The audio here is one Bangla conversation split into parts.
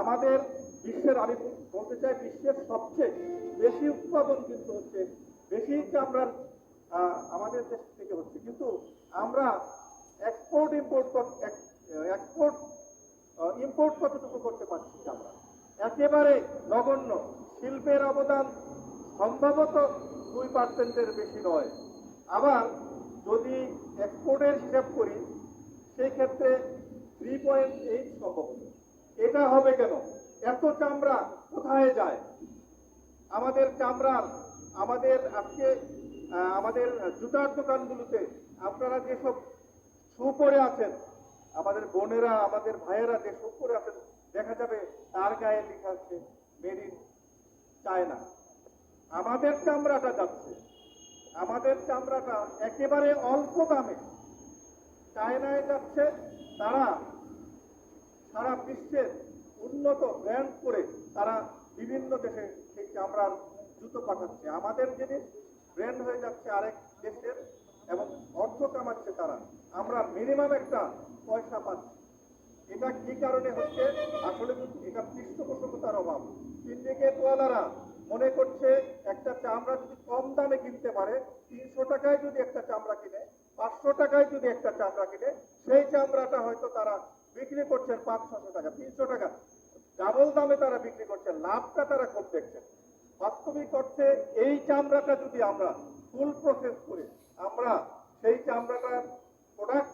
আমাদের বিশ্বের, আমি বলতে চাই বিশ্বের সবচেয়ে বেশি উৎপাদন কিন্তু হচ্ছে, বেশি চামড়ার আমাদের দেশ থেকে হচ্ছে, কিন্তু আমরা এক্সপোর্ট ইম্পোর্ট কতটুকু করতে পারছি আমরা? একেবারে নগণ্য। শিল্পের অবদান সম্ভবত 2%-এর বেশি নয়। আবার যদি এক্সপোর্টের হিসাব করি সেই ক্ষেত্রে 3.8 সম্ভবত। এটা হবে কেন? এত চামড়া কোথায় যায়? আমাদের চামড়ার, আমাদের আজকে আমাদের জুতার দোকানগুলোতে আপনারা যেসব শু পরে আছেন, আমাদের বোনেরা, আমাদের ভাইয়েরা যে শু পরে আছেন, দেখা যাবে তার গায়ে লেখা আছে মেড ইন চায়না। আমাদের চামড়াটা যাচ্ছে, আমাদের চামড়াটা একেবারে অল্প দামে চায়নায় যাচ্ছে। তারা সারা বিশ্বের উন্নত ব্র্যান্ড করে তারা বিভিন্ন দেশে সেই চামড়ার জুতো পাঠাচ্ছে। আমাদের জিনিস ব্র্যান্ড হয়ে যাচ্ছে আরেক দেশের এবং অর্থ কামাচ্ছে তারা। আমরা মিনিমাম একটা পয়সা পাচ্ছি। এটা কি কারণে হচ্ছে? আসলে এটা পৃষ্ঠপোষকতার অভাব। সিন্ডিকেটওয়ালারা মনে করছে একটা চামড়া যদি কম দামে কিনতে পারে, 300 টাকায় যদি একটা চামড়া কিনে, 500 টাকায় যদি একটা চামড়া কিনে, সেই চামড়াটা হয়তো তারা বিক্রি করছেন 500-600 টাকা, 300 টাকা, ডাবল দামে তারা বিক্রি করছেন। লাভটা তারা খুব দেখছেন। বাস্তবিক অর্থে এই চামড়াটা যদি আমরা ফুল প্রসেস করে আমরা সেই চামড়াটা প্রোডাক্ট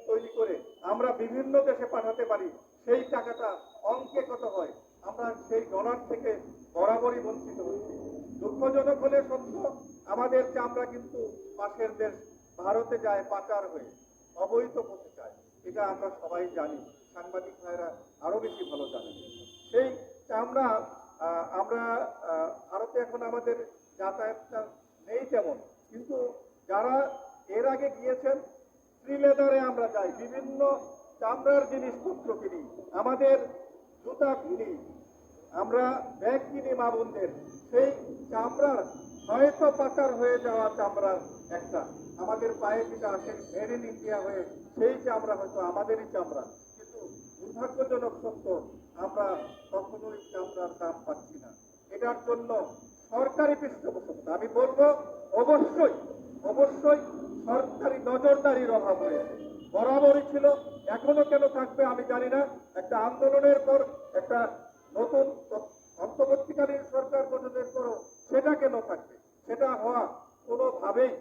তৈরি করে আমরা বিভিন্ন দেশে পাঠাতে পারি, সেই টাকাটা অঙ্কে কত হয় আমরা সেই গণার থেকে বরাবরই বঞ্চিত হচ্ছি। দুঃখজনক হলে সত্য, আমাদের চামড়া কিন্তু পাশের দেশ ভারতে যায় পাচার হয়ে, অবৈধ পথে যায়। এটা আমরা সবাই জানি, সাংবাদিক ভাইরা আরো বেশি ভালো জানেন। সেই চামড়া আমরা ভারতে এখন আমাদের যাতায়াতটা নেই তেমন, কিন্তু যারা এর আগে গিয়েছেন শ্রীলেদারে আমরা যাই, বিভিন্ন চামড়ার জিনিসপত্র কিনি, আমাদের জুতা কিনি, আমরা ব্যাগ কিনি মা বোনদের। সেই চামড়ার হয়তো পাচার হয়ে যাওয়া চামড়ার একটা আমাদের পায়ে যেটা আসে মেড ইন ইন্ডিয়া হয়ে, সেই চামড়া হয়তো আমাদেরই চামড়া, কিন্তু দুর্ভাগ্যজনক সত্য আমরা কখনোই চামড়ার দাম পাচ্ছি না। এটার জন্য সরকারি পৃষ্ঠপোষকতা, আমি বলবো অবশ্যই অবশ্যই সরকারি নজরদারির অভাব রয়েছে, বরাবরই ছিল, এখনো কেন থাকবে আমি জানি না। একটা আন্দোলনের পর একটা নতুন অন্তর্বর্তীকালীন সরকার গঠনের পরও সেটা কেন থাকবে? সেটা হওয়া কোনোভাবেই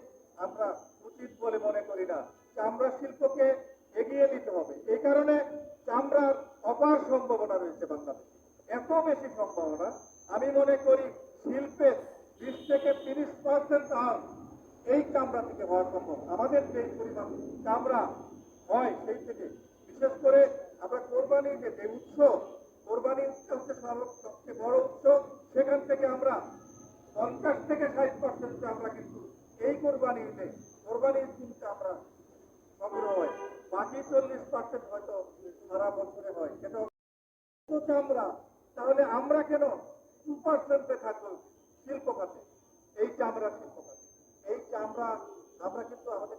আমরা উচিত বলে মনে করি না। চামড়া শিল্পকে এগিয়ে দিতে হবে। এই কারণে চামড়ার অপার সম্ভাবনা রয়েছে বাংলাদেশে, এত বেশি সম্ভাবনা। আমি মনে করি শিল্পের 20 থেকে 30% আর্ন এই চামড়া থেকে হওয়া সম্ভব। আমাদের যে পরিমাণ চামড়া হয় সেই থেকে, বিশেষ করে আমরা কোরবানির যে উৎস, কোরবানির হচ্ছে সবচেয়ে বড় উৎস, সেখান থেকে আমরা 50 থেকে 60% চামড়া কিন্তু এই কোরবানির কিন্তু আমরা সংগ্রহ হয়, বাকি 40% হয়তো সারা বছরে হয়। সেটা চামড়া, তাহলে আমরা কেন 2%-এ থাকবো শিল্প খাতে, এই চামড়া শিল্প খাতে? এই চামড়া আমরা কিন্তু আমাদের